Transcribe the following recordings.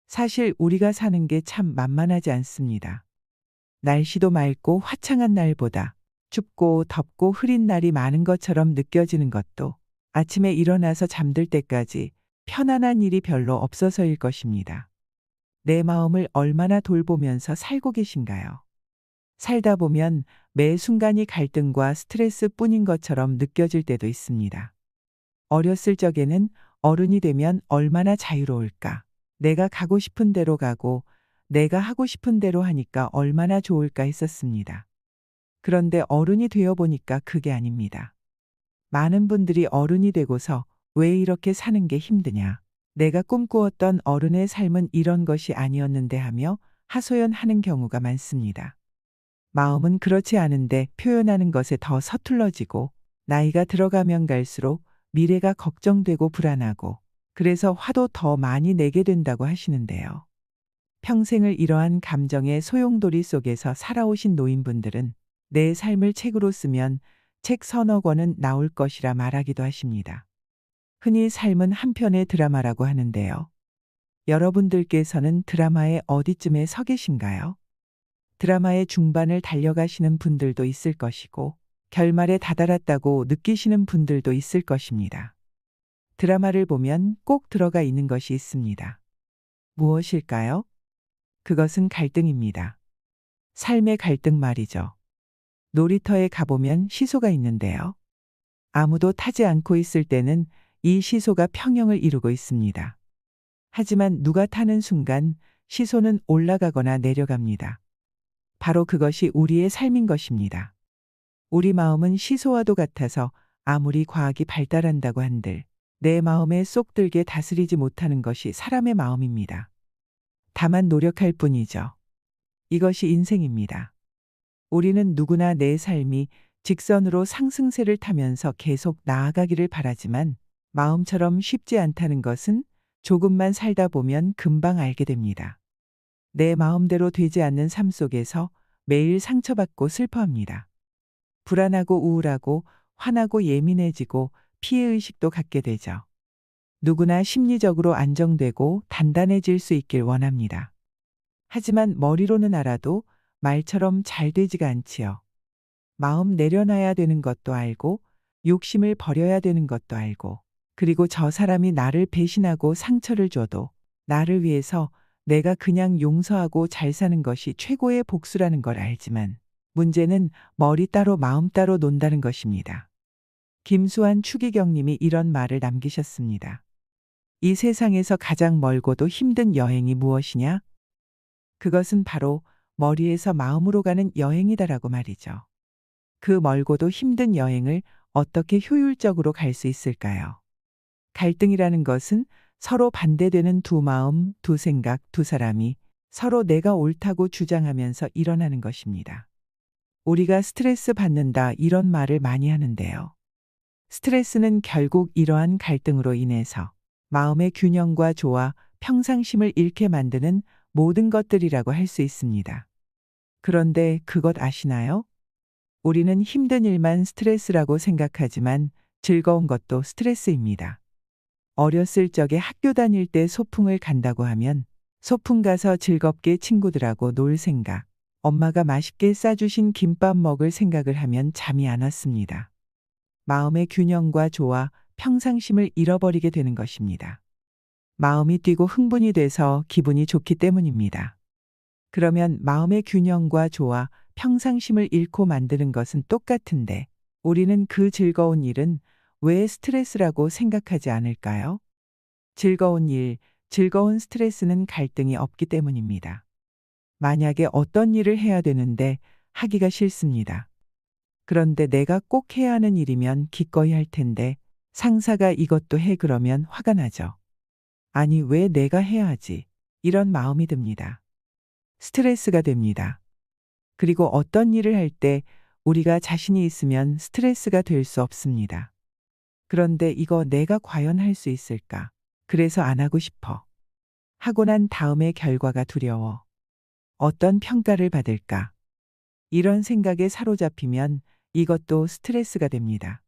사실 우리가 사는 게 참 만만하지 않습니다. 날씨도 맑고 화창한 날보다 춥고 덥고 흐린 날이 많은 것처럼 느껴지는 것도 아침에 일어나서 잠들 때까지 편안한 일이 별로 없어서일 것입니다. 내 마음을 얼마나 돌보면서 살고 계신가요? 살다 보면 매 순간이 갈등과 스트레스 뿐인 것처럼 느껴질 때도 있습니다. 어렸을 적에는 어른이 되면 얼마나 자유로울까? 내가 가고 싶은 대로 가고 내가 하고 싶은 대로 하니까 얼마나 좋을까 했었습니다. 그런데 어른이 되어 보니까 그게 아닙니다. 많은 분들이 어른이 되고서 왜 이렇게 사는 게 힘드냐? 내가 꿈꾸었던 어른의 삶은 이런 것이 아니었는데 하며 하소연하는 경우가 많습니다. 마음은 그렇지 않은데 표현하는 것에 더 서툴러지고 나이가 들어가면 갈수록 미래가 걱정되고 불안하고 그래서 화도 더 많이 내게 된다고 하시는데요. 평생을 이러한 감정의 소용돌이 속에서 살아오신 노인분들은 내 삶을 책으로 쓰면 책 서너 권은 나올 것이라 말하기도 하십니다. 흔히 삶은 한 편의 드라마라고 하는데요. 여러분들께서는 드라마의 어디쯤에 서 계신가요? 드라마의 중반을 달려가시는 분들도 있을 것이고 결말에 다다랐다고 느끼시는 분들도 있을 것입니다. 드라마를 보면 꼭 들어가 있는 것이 있습니다. 무엇일까요? 그것은 갈등입니다. 삶의 갈등 말이죠. 놀이터에 가보면 시소가 있는데요. 아무도 타지 않고 있을 때는 이 시소가 평형을 이루고 있습니다. 하지만 누가 타는 순간 시소는 올라가거나 내려갑니다. 바로 그것이 우리의 삶인 것입니다. 우리 마음은 시소와도 같아서 아무리 과학이 발달한다고 한들 내 마음에 쏙 들게 다스리지 못하는 것이 사람의 마음입니다. 다만 노력할 뿐이죠. 이것이 인생입니다. 우리는 누구나 내 삶이 직선으로 상승세를 타면서 계속 나아가기를 바라지만 마음처럼 쉽지 않다는 것은 조금만 살다 보면 금방 알게 됩니다. 내 마음대로 되지 않는 삶 속에서 매일 상처받고 슬퍼합니다. 불안하고 우울하고 화나고 예민해지고 피해의식도 갖게 되죠. 누구나 심리적으로 안정되고 단단해질 수 있길 원합니다. 하지만 머리로는 알아도 말처럼 잘 되지가 않지요. 마음 내려놔야 되는 것도 알고 욕심을 버려야 되는 것도 알고 그리고 저 사람이 나를 배신하고 상처를 줘도 나를 위해서 내가 그냥 용서하고 잘 사는 것이 최고의 복수라는 걸 알지만 문제는 머리 따로 마음 따로 논다는 것입니다. 김수환 추기경님이 이런 말을 남기셨습니다. 이 세상에서 가장 멀고도 힘든 여행이 무엇이냐? 그것은 바로 머리에서 마음으로 가는 여행이다라고 말이죠. 그 멀고도 힘든 여행을 어떻게 효율적으로 갈 수 있을까요? 갈등이라는 것은 서로 반대되는 두 마음, 두 생각, 두 사람이 서로 내가 옳다고 주장하면서 일어나는 것입니다. 우리가 스트레스 받는다 이런 말을 많이 하는데요. 스트레스는 결국 이러한 갈등으로 인해서 마음의 균형과 조화, 평상심을 잃게 만드는 모든 것들이라고 할 수 있습니다. 그런데 그것 아시나요? 우리는 힘든 일만 스트레스라고 생각하지만 즐거운 것도 스트레스입니다. 어렸을 적에 학교 다닐 때 소풍을 간다고 하면 소풍 가서 즐겁게 친구들하고 놀 생각, 엄마가 맛있게 싸주신 김밥 먹을 생각을 하면 잠이 안 왔습니다. 마음의 균형과 조화, 평상심을 잃어버리게 되는 것입니다. 마음이 뛰고 흥분이 돼서 기분이 좋기 때문입니다. 그러면 마음의 균형과 조화, 평상심을 잃고 만드는 것은 똑같은데 우리는 그 즐거운 일은 왜 스트레스라고 생각하지 않을까요? 즐거운 일, 즐거운 스트레스는 갈등이 없기 때문입니다. 만약에 어떤 일을 해야 되는데 하기가 싫습니다. 그런데 내가 꼭 해야 하는 일이면 기꺼이 할 텐데 상사가 이것도 해 그러면 화가 나죠. 아니 왜 내가 해야 하지? 이런 마음이 듭니다. 스트레스가 됩니다. 그리고 어떤 일을 할 때 우리가 자신이 있으면 스트레스가 될 수 없습니다. 그런데 이거 내가 과연 할 수 있을까? 그래서 안 하고 싶어. 하고 난 다음에 결과가 두려워. 어떤 평가를 받을까? 이런 생각에 사로잡히면 이것도 스트레스가 됩니다.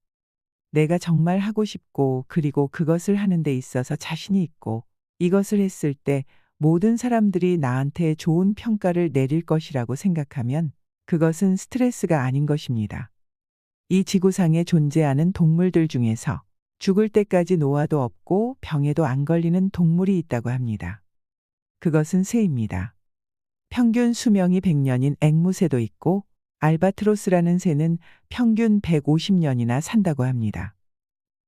내가 정말 하고 싶고 그리고 그것을 하는 데 있어서 자신이 있고 이것을 했을 때 모든 사람들이 나한테 좋은 평가를 내릴 것이라고 생각하면 그것은 스트레스가 아닌 것입니다. 이 지구상에 존재하는 동물들 중에서 죽을 때까지 노화도 없고 병에도 안 걸리는 동물이 있다고 합니다. 그것은 새입니다. 평균 수명이 100년인 앵무새도 있고 알바트로스라는 새는 평균 150년이나 산다고 합니다.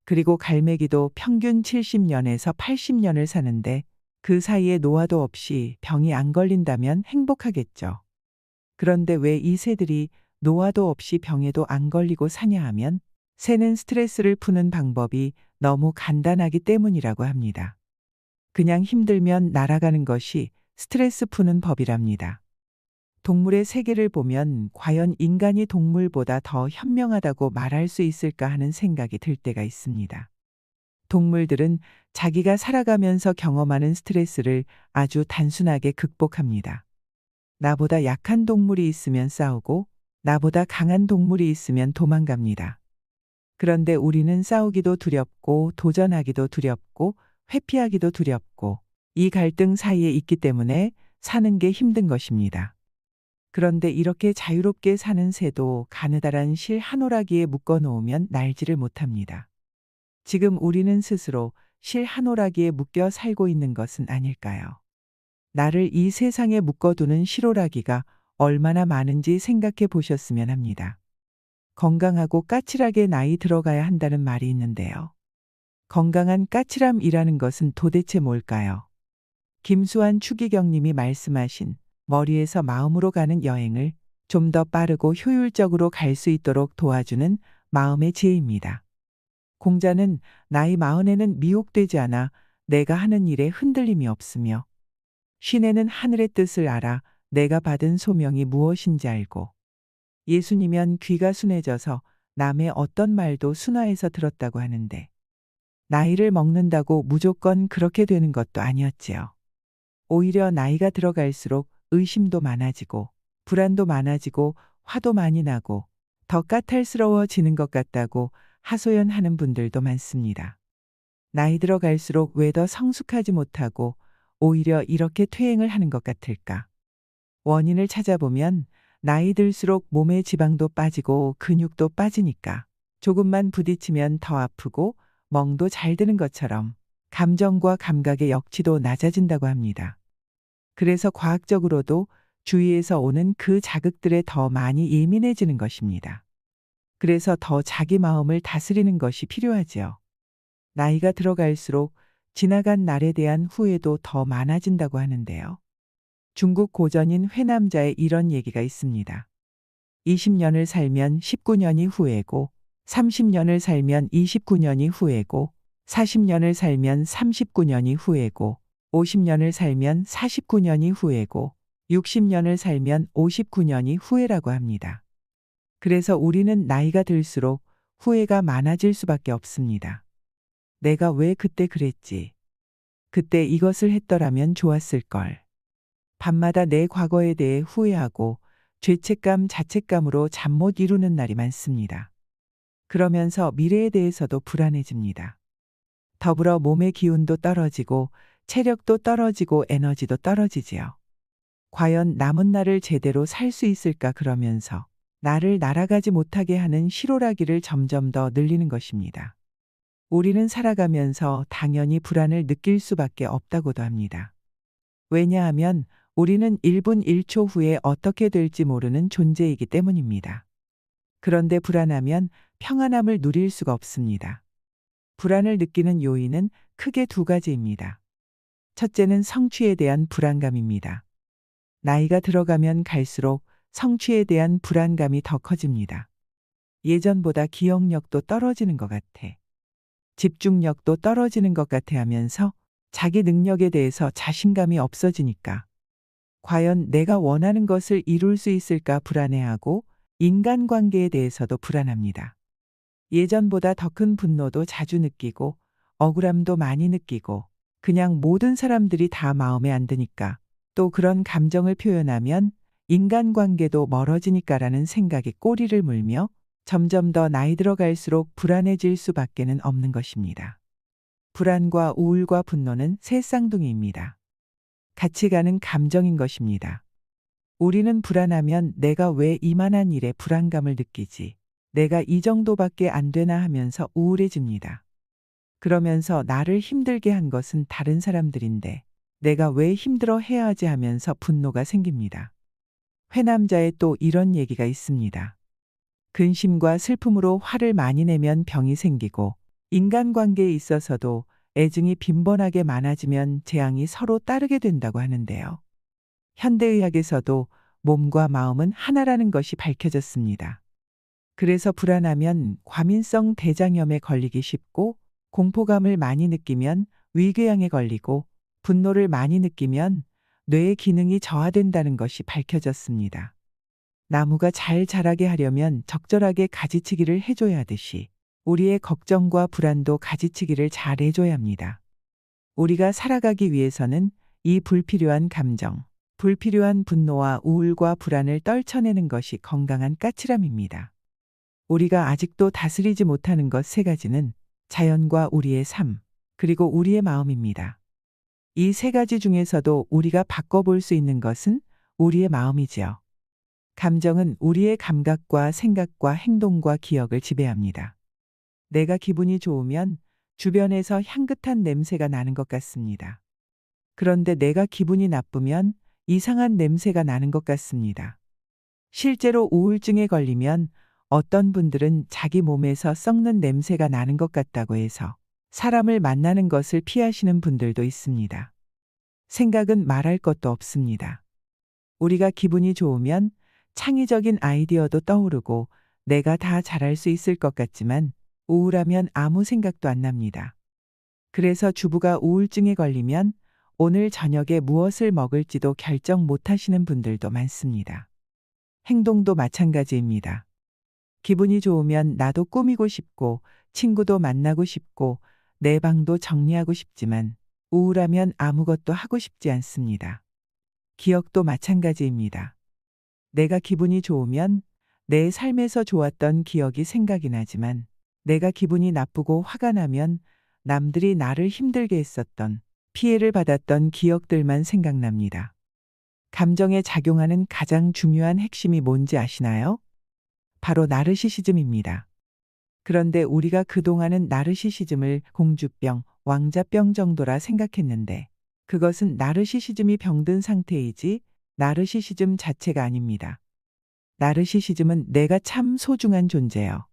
그리고 갈매기도 평균 70년에서 80년을 사는데 그 사이에 노화도 없이 병이 안 걸린다면 행복하겠죠. 그런데 왜 이 새들이 노화도 없이 병에도 안 걸리고 사냐 하면 새는 스트레스를 푸는 방법이 너무 간단하기 때문이라고 합니다. 그냥 힘들면 날아가는 것이 스트레스 푸는 법이랍니다. 동물의 세계를 보면 과연 인간이 동물보다 더 현명하다고 말할 수 있을까 하는 생각이 들 때가 있습니다. 동물들은 자기가 살아가면서 경험하는 스트레스를 아주 단순하게 극복합니다. 나보다 약한 동물이 있으면 싸우고 나보다 강한 동물이 있으면 도망갑니다. 그런데 우리는 싸우기도 두렵고 도전하기도 두렵고 회피하기도 두렵고 이 갈등 사이에 있기 때문에 사는 게 힘든 것입니다. 그런데 이렇게 자유롭게 사는 새도 가느다란 실 한 오라기에 묶어 놓으면 날지를 못합니다. 지금 우리는 스스로 실 한 오라기에 묶여 살고 있는 것은 아닐까요? 나를 이 세상에 묶어두는 실오라기가 얼마나 많은지 생각해 보셨으면 합니다. 건강하고 까칠하게 나이 들어가야 한다는 말이 있는데요. 건강한 까칠함이라는 것은 도대체 뭘까요? 김수환 추기경님이 말씀하신 머리에서 마음으로 가는 여행을 좀 더 빠르고 효율적으로 갈 수 있도록 도와주는 마음의 지혜입니다. 공자는 나이 40에는 미혹되지 않아 내가 하는 일에 흔들림이 없으며 쉰에는 하늘의 뜻을 알아 내가 받은 소명이 무엇인지 알고 예순이면 귀가 순해져서 남의 어떤 말도 순화해서 들었다고 하는데 나이를 먹는다고 무조건 그렇게 되는 것도 아니었지요. 오히려 나이가 들어갈수록 의심도 많아지고 불안도 많아지고 화도 많이 나고 더 까탈스러워지는 것 같다고 하소연하는 분들도 많습니다. 나이 들어갈수록 왜 더 성숙하지 못하고 오히려 이렇게 퇴행을 하는 것 같을까? 원인을 찾아보면 나이 들수록 몸의 지방도 빠지고 근육도 빠지니까 조금만 부딪히면 더 아프고 멍도 잘 드는 것처럼 감정과 감각의 역치도 낮아진다고 합니다. 그래서 과학적으로도 주위에서 오는 그 자극들에 더 많이 예민해지는 것입니다. 그래서 더 자기 마음을 다스리는 것이 필요하지요. 나이가 들어갈수록 지나간 날에 대한 후회도 더 많아진다고 하는데요. 중국 고전인 회남자에 이런 얘기가 있습니다. 20년을 살면 19년이 후회고 30년을 살면 29년이 후회고 40년을 살면 39년이 후회고 50년을 살면 49년이 후회고 60년을 살면 59년이 후회라고 합니다. 그래서 우리는 나이가 들수록 후회가 많아질 수밖에 없습니다. 내가 왜 그때 그랬지? 그때 이것을 했더라면 좋았을 걸. 밤마다 내 과거에 대해 후회하고 죄책감, 자책감으로 잠 못 이루는 날이 많습니다. 그러면서 미래에 대해서도 불안해집니다. 더불어 몸의 기운도 떨어지고 체력도 떨어지고 에너지도 떨어지지요. 과연 남은 날을 제대로 살 수 있을까 그러면서 나를 날아가지 못하게 하는 실오라기를 점점 더 늘리는 것입니다. 우리는 살아가면서 당연히 불안을 느낄 수밖에 없다고도 합니다. 왜냐하면 우리는 1분 1초 후에 어떻게 될지 모르는 존재이기 때문입니다. 그런데 불안하면 평안함을 누릴 수가 없습니다. 불안을 느끼는 요인은 크게 두 가지입니다. 첫째는 성취에 대한 불안감입니다. 나이가 들어가면 갈수록 성취에 대한 불안감이 더 커집니다. 예전보다 기억력도 떨어지는 것 같아. 집중력도 떨어지는 것 같아 하면서 자기 능력에 대해서 자신감이 없어지니까 과연 내가 원하는 것을 이룰 수 있을까 불안해하고 인간관계에 대해서도 불안합니다. 예전보다 더 큰 분노도 자주 느끼고 억울함도 많이 느끼고 그냥 모든 사람들이 다 마음에 안 드니까 또 그런 감정을 표현하면 인간관계도 멀어지니까라는 생각이 꼬리를 물며 점점 더 나이 들어갈수록 불안해질 수밖에는 없는 것입니다. 불안과 우울과 분노는 새 쌍둥이입니다. 같이 가는 감정인 것입니다. 우리는 불안하면 내가 왜 이만한 일에 불안감을 느끼지? 내가 이 정도밖에 안 되나 하면서 우울해집니다. 그러면서 나를 힘들게 한 것은 다른 사람들인데 내가 왜 힘들어 해야 하지 하면서 분노가 생깁니다. 회남자에 또 이런 얘기가 있습니다. 근심과 슬픔으로 화를 많이 내면 병이 생기고 인간관계에 있어서도 애증이 빈번하게 많아지면 재앙이 서로 따르게 된다고 하는데요. 현대의학에서도 몸과 마음은 하나라는 것이 밝혀졌습니다. 그래서 불안하면 과민성 대장염에 걸리기 쉽고 공포감을 많이 느끼면 위궤양에 걸리고 분노를 많이 느끼면 뇌의 기능이 저하된다는 것이 밝혀졌습니다. 나무가 잘 자라게 하려면 적절하게 가지치기를 해줘야 하듯이 우리의 걱정과 불안도 가지치기를 잘 해줘야 합니다. 우리가 살아가기 위해서는 이 불필요한 감정, 불필요한 분노와 우울과 불안을 떨쳐내는 것이 건강한 까칠함입니다. 우리가 아직도 다스리지 못하는 것 세 가지는 자연과 우리의 삶, 그리고 우리의 마음입니다. 이 세 가지 중에서도 우리가 바꿔볼 수 있는 것은 우리의 마음이지요. 감정은 우리의 감각과 생각과 행동과 기억을 지배합니다. 내가 기분이 좋으면 주변에서 향긋한 냄새가 나는 것 같습니다. 그런데 내가 기분이 나쁘면 이상한 냄새가 나는 것 같습니다. 실제로 우울증에 걸리면 어떤 분들은 자기 몸에서 썩는 냄새가 나는 것 같다고 해서 사람을 만나는 것을 피하시는 분들도 있습니다. 생각은 말할 것도 없습니다. 우리가 기분이 좋으면 창의적인 아이디어도 떠오르고 내가 다 잘할 수 있을 것 같지만 우울하면 아무 생각도 안 납니다. 그래서 주부가 우울증에 걸리면 오늘 저녁에 무엇을 먹을지도 결정 못 하시는 분들도 많습니다. 행동도 마찬가지입니다. 기분이 좋으면 나도 꾸미고 싶고 친구도 만나고 싶고 내 방도 정리하고 싶지만 우울하면 아무것도 하고 싶지 않습니다. 기억도 마찬가지입니다. 내가 기분이 좋으면 내 삶에서 좋았던 기억이 생각이 나지만 내가 기분이 나쁘고 화가 나면 남들이 나를 힘들게 했었던 피해를 받았던 기억들만 생각납니다. 감정에 작용하는 가장 중요한 핵심이 뭔지 아시나요? 바로 나르시시즘입니다. 그런데 우리가 그동안은 나르시시즘을 공주병, 왕자병 정도라 생각했는데 그것은 나르시시즘이 병든 상태이지 나르시시즘 자체가 아닙니다. 나르시시즘은 내가 참 소중한 존재요.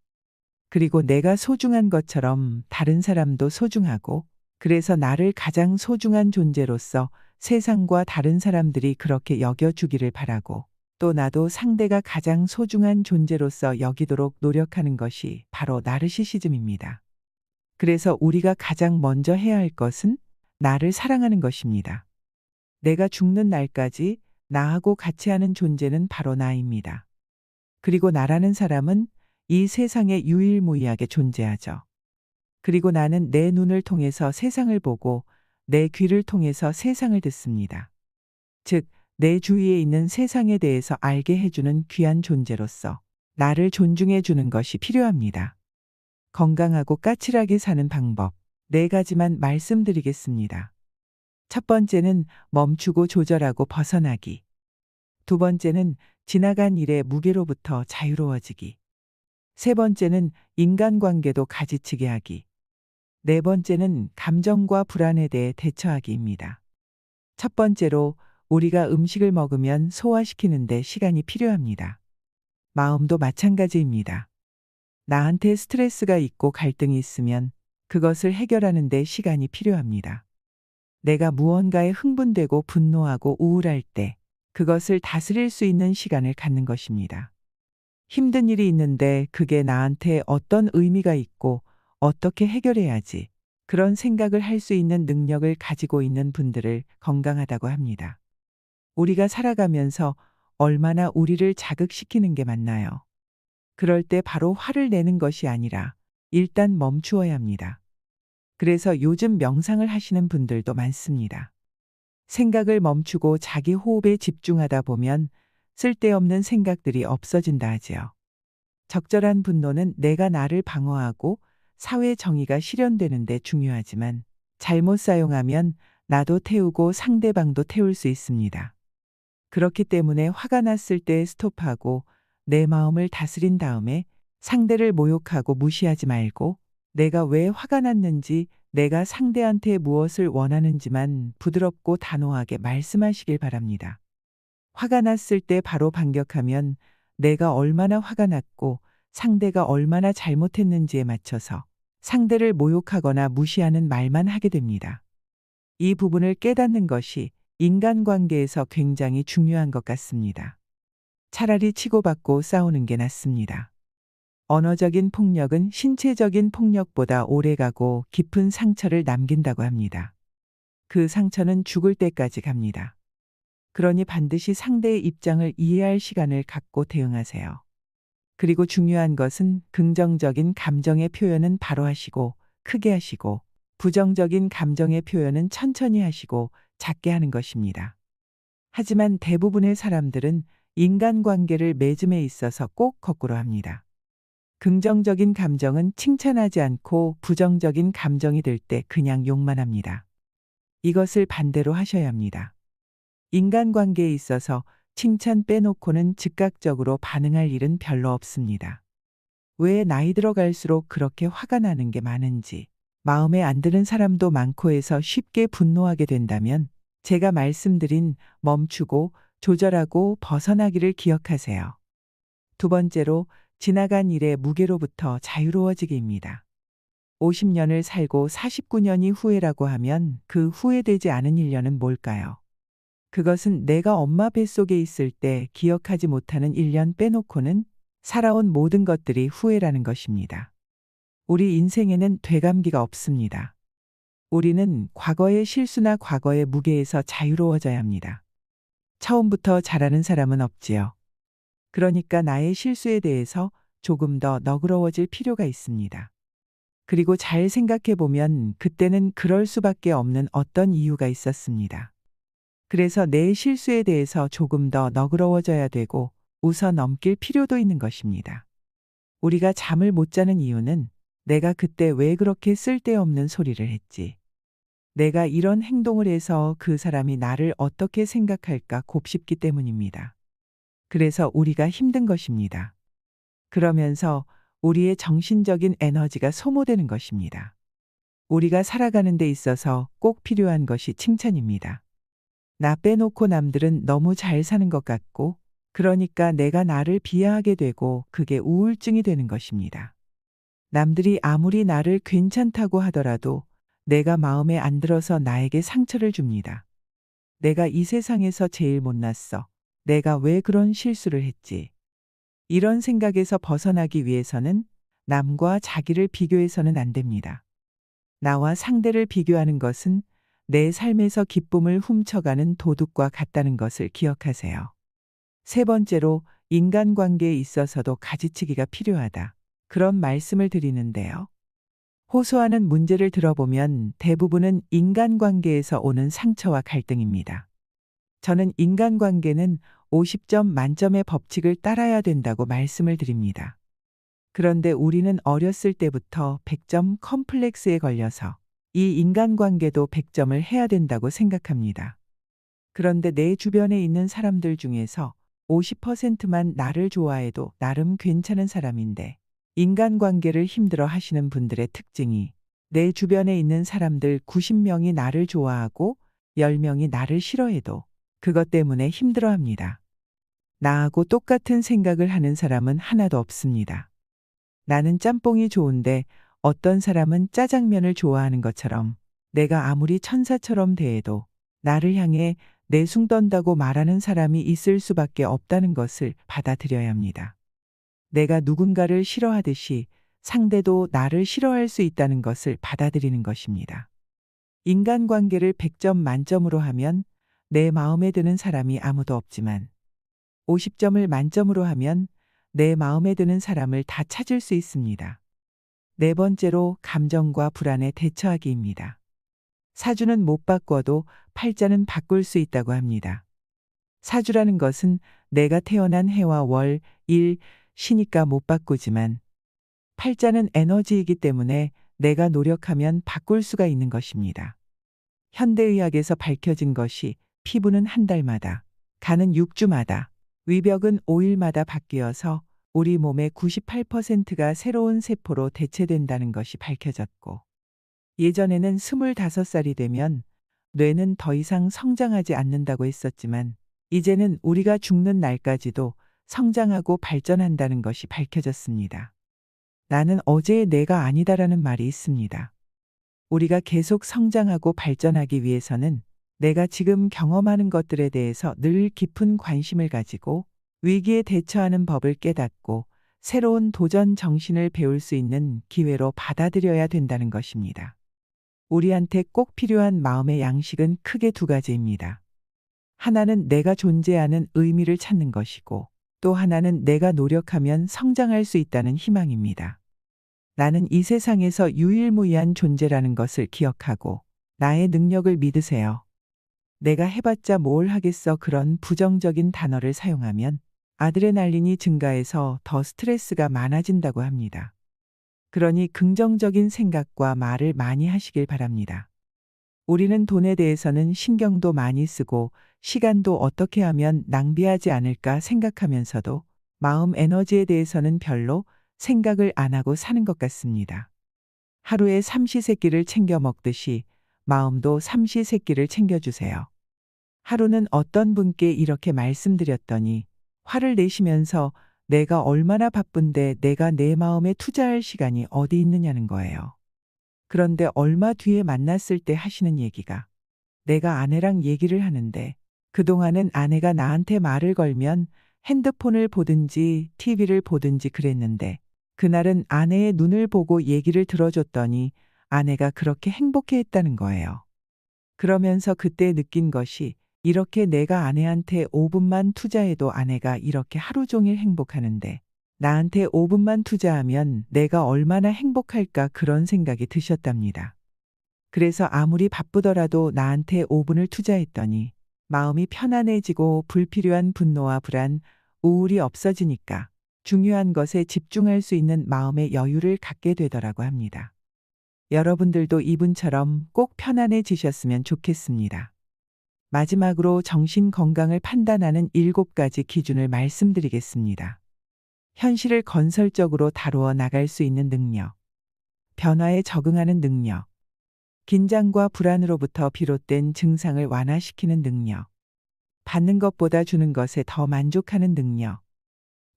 그리고 내가 소중한 것처럼 다른 사람도 소중하고 그래서 나를 가장 소중한 존재로서 세상과 다른 사람들이 그렇게 여겨주기를 바라고 또 나도 상대가 가장 소중한 존재로서 여기도록 노력하는 것이 바로 나르시시즘입니다. 그래서 우리가 가장 먼저 해야 할 것은 나를 사랑하는 것입니다. 내가 죽는 날까지 나하고 같이 하는 존재는 바로 나입니다. 그리고 나라는 사람은 이 세상에 유일무이하게 존재하죠. 그리고 나는 내 눈을 통해서 세상을 보고 내 귀를 통해서 세상을 듣습니다. 즉, 내 주위에 있는 세상에 대해서 알게 해주는 귀한 존재로서 나를 존중해 주는 것이 필요합니다. 건강하고 까칠하게 사는 방법 4가지만 말씀드리겠습니다. 첫 번째는 멈추고 조절하고 벗어나기. 두 번째는 지나간 일의 무게로부터 자유로워지기. 세 번째는 인간관계도 가지치게 하기. 네 번째는 감정과 불안에 대해 대처하기입니다. 첫 번째로 우리가 음식을 먹으면 소화시키는데 시간이 필요합니다. 마음도 마찬가지입니다. 나한테 스트레스가 있고 갈등이 있으면 그것을 해결하는 데 시간이 필요합니다. 내가 무언가에 흥분되고 분노하고 우울할 때 그것을 다스릴 수 있는 시간을 갖는 것입니다. 힘든 일이 있는데 그게 나한테 어떤 의미가 있고 어떻게 해결해야지 그런 생각을 할 수 있는 능력을 가지고 있는 분들을 건강하다고 합니다. 우리가 살아가면서 얼마나 우리를 자극시키는 게 많나요? 그럴 때 바로 화를 내는 것이 아니라 일단 멈추어야 합니다. 그래서 요즘 명상을 하시는 분들도 많습니다. 생각을 멈추고 자기 호흡에 집중하다 보면 쓸데없는 생각들이 없어진다 하지요. 적절한 분노는 내가 나를 방어하고 사회 정의가 실현되는 데 중요하지만 잘못 사용하면 나도 태우고 상대방도 태울 수 있습니다. 그렇기 때문에 화가 났을 때 스톱하고 내 마음을 다스린 다음에 상대를 모욕하고 무시하지 말고 내가 왜 화가 났는지, 내가 상대한테 무엇을 원하는지만 부드럽고 단호하게 말씀하시길 바랍니다. 화가 났을 때 바로 반격하면 내가 얼마나 화가 났고 상대가 얼마나 잘못했는지에 맞춰서 상대를 모욕하거나 무시하는 말만 하게 됩니다. 이 부분을 깨닫는 것이 인간관계에서 굉장히 중요한 것 같습니다. 차라리 치고받고 싸우는 게 낫습니다. 언어적인 폭력은 신체적인 폭력보다 오래가고 깊은 상처를 남긴다고 합니다. 그 상처는 죽을 때까지 갑니다. 그러니 반드시 상대의 입장을 이해할 시간을 갖고 대응하세요. 그리고 중요한 것은 긍정적인 감정의 표현은 바로 하시고 크게 하시고, 부정적인 감정의 표현은 천천히 하시고 작게 하는 것입니다. 하지만 대부분의 사람들은 인간관계를 맺음에 있어서 꼭 거꾸로 합니다. 긍정적인 감정은 칭찬하지 않고 부정적인 감정이 들 때 그냥 욕만 합니다. 이것을 반대로 하셔야 합니다. 인간관계에 있어서 칭찬 빼놓고는 즉각적으로 반응할 일은 별로 없습니다. 왜 나이 들어갈수록 그렇게 화가 나는 게 많은지, 마음에 안 드는 사람도 많고 해서 쉽게 분노하게 된다면 제가 말씀드린 멈추고 조절하고 벗어나기를 기억하세요. 두 번째로, 지나간 일의 무게로부터 자유로워지기입니다. 50년을 살고 49년이 후회라고 하면 그 후회되지 않은 1년은 뭘까요? 그것은 내가 엄마 뱃속에 있을 때 기억하지 못하는 1년 빼놓고는 살아온 모든 것들이 후회라는 것입니다. 우리 인생에는 되감기가 없습니다. 우리는 과거의 실수나 과거의 무게에서 자유로워져야 합니다. 처음부터 잘하는 사람은 없지요. 그러니까 나의 실수에 대해서 조금 더 너그러워질 필요가 있습니다. 그리고 잘 생각해 보면 그때는 그럴 수밖에 없는 어떤 이유가 있었습니다. 그래서 내 실수에 대해서 조금 더 너그러워져야 되고 웃어 넘길 필요도 있는 것입니다. 우리가 잠을 못 자는 이유는 내가 그때 왜 그렇게 쓸데없는 소리를 했지? 내가 이런 행동을 해서 그 사람이 나를 어떻게 생각할까 곱씹기 때문입니다. 그래서 우리가 힘든 것입니다. 그러면서 우리의 정신적인 에너지가 소모되는 것입니다. 우리가 살아가는 데 있어서 꼭 필요한 것이 칭찬입니다. 나 빼놓고 남들은 너무 잘 사는 것 같고, 그러니까 내가 나를 비하하게 되고 그게 우울증이 되는 것입니다. 남들이 아무리 나를 괜찮다고 하더라도 내가 마음에 안 들어서 나에게 상처를 줍니다. 내가 이 세상에서 제일 못났어. 내가 왜 그런 실수를 했지? 이런 생각에서 벗어나기 위해서는 남과 자기를 비교해서는 안 됩니다. 나와 상대를 비교하는 것은 내 삶에서 기쁨을 훔쳐가는 도둑과 같다는 것을 기억하세요. 세 번째로, 인간관계에 있어서도 가지치기가 필요하다. 그런 말씀을 드리는데요. 호소하는 문제를 들어보면 대부분은 인간관계에서 오는 상처와 갈등입니다. 저는 인간관계는 50점 만점의 법칙을 따라야 된다고 말씀을 드립니다. 그런데 우리는 어렸을 때부터 100점 컴플렉스에 걸려서 이 인간관계도 100점을 해야 된다고 생각합니다. 그런데 내 주변에 있는 사람들 중에서 50%만 나를 좋아해도 나름 괜찮은 사람인데, 인간관계를 힘들어 하시는 분들의 특징이 내 주변에 있는 사람들 90명이 나를 좋아하고 10명이 나를 싫어해도 그것 때문에 힘들어합니다. 나하고 똑같은 생각을 하는 사람은 하나도 없습니다. 나는 짬뽕이 좋은데 어떤 사람은 짜장면을 좋아하는 것처럼 내가 아무리 천사처럼 대해도 나를 향해 내숭 떤다고 말하는 사람이 있을 수밖에 없다는 것을 받아들여야 합니다. 내가 누군가를 싫어하듯이 상대도 나를 싫어할 수 있다는 것을 받아들이는 것입니다. 인간관계를 100점 만점으로 하면 내 마음에 드는 사람이 아무도 없지만 50점을 만점으로 하면 내 마음에 드는 사람을 다 찾을 수 있습니다. 네 번째로, 감정과 불안에 대처하기입니다. 사주는 못 바꿔도 팔자는 바꿀 수 있다고 합니다. 사주라는 것은 내가 태어난 해와 월, 일, 시니까 못 바꾸지만 팔자는 에너지이기 때문에 내가 노력하면 바꿀 수가 있는 것입니다. 현대의학에서 밝혀진 것이 피부는 한 달마다, 간은 6주마다, 위벽은 5일마다 바뀌어서 우리 몸의 98%가 새로운 세포로 대체된다는 것이 밝혀졌고, 예전에는 25살이 되면 뇌는 더 이상 성장하지 않는다고 했었지만, 이제는 우리가 죽는 날까지도 성장하고 발전한다는 것이 밝혀졌습니다. 나는 어제의 내가 아니다라는 말이 있습니다. 우리가 계속 성장하고 발전하기 위해서는 내가 지금 경험하는 것들에 대해서 늘 깊은 관심을 가지고 위기에 대처하는 법을 깨닫고 새로운 도전 정신을 배울 수 있는 기회로 받아들여야 된다는 것입니다. 우리한테 꼭 필요한 마음의 양식은 크게 두 가지입니다. 하나는 내가 존재하는 의미를 찾는 것이고, 또 하나는 내가 노력하면 성장할 수 있다는 희망입니다. 나는 이 세상에서 유일무이한 존재라는 것을 기억하고 나의 능력을 믿으세요. 내가 해봤자 뭘 하겠어, 그런 부정적인 단어를 사용하면 아드레날린이 증가해서 더 스트레스가 많아진다고 합니다. 그러니 긍정적인 생각과 말을 많이 하시길 바랍니다. 우리는 돈에 대해서는 신경도 많이 쓰고 시간도 어떻게 하면 낭비하지 않을까 생각하면서도 마음 에너지에 대해서는 별로 생각을 안 하고 사는 것 같습니다. 하루에 삼시세끼를 챙겨 먹듯이 마음도 삼시세끼를 챙겨주세요. 하루는 어떤 분께 이렇게 말씀드렸더니 화를 내시면서 내가 얼마나 바쁜데 내가 내 마음에 투자할 시간이 어디 있느냐는 거예요. 그런데 얼마 뒤에 만났을 때 하시는 얘기가, 내가 아내랑 얘기를 하는데 그동안은 아내가 나한테 말을 걸면 핸드폰을 보든지 TV를 보든지 그랬는데 그날은 아내의 눈을 보고 얘기를 들어줬더니 아내가 그렇게 행복해했다는 거예요. 그러면서 그때 느낀 것이, 이렇게 내가 아내한테 5분만 투자해도 아내가 이렇게 하루 종일 행복하는데 나한테 5분만 투자하면 내가 얼마나 행복할까, 그런 생각이 드셨답니다. 그래서 아무리 바쁘더라도 나한테 5분을 투자했더니 마음이 편안해지고 불필요한 분노와 불안, 우울이 없어지니까 중요한 것에 집중할 수 있는 마음의 여유를 갖게 되더라고 합니다. 여러분들도 이분처럼 꼭 편안해지셨으면 좋겠습니다. 마지막으로 정신 건강을 판단하는 7가지 기준을 말씀드리겠습니다. 현실을 건설적으로 다루어 나갈 수 있는 능력, 변화에 적응하는 능력, 긴장과 불안으로부터 비롯된 증상을 완화시키는 능력, 받는 것보다 주는 것에 더 만족하는 능력,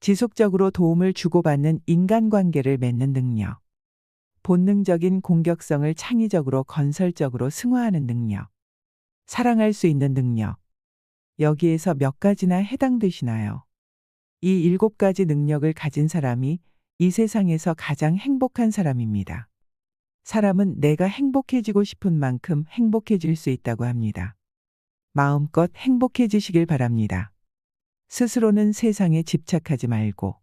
지속적으로 도움을 주고받는 인간관계를 맺는 능력, 본능적인 공격성을 창의적으로 건설적으로 승화하는 능력, 사랑할 수 있는 능력. 여기에서 몇 가지나 해당되시나요? 이 7가지 능력을 가진 사람이 이 세상에서 가장 행복한 사람입니다. 사람은 내가 행복해지고 싶은 만큼 행복해질 수 있다고 합니다. 마음껏 행복해지시길 바랍니다. 스스로는 세상에 집착하지 말고,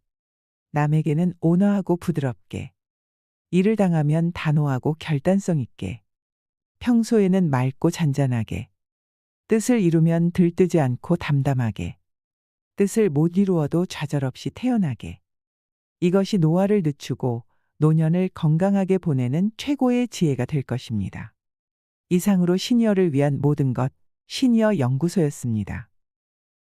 남에게는 온화하고 부드럽게, 일을 당하면 단호하고 결단성 있게, 평소에는 맑고 잔잔하게, 뜻을 이루면 들뜨지 않고 담담하게, 뜻을 못 이루어도 좌절없이 태연하게. 이것이 노화를 늦추고 노년을 건강하게 보내는 최고의 지혜가 될 것입니다. 이상으로 시니어를 위한 모든 것, 시니어 연구소였습니다.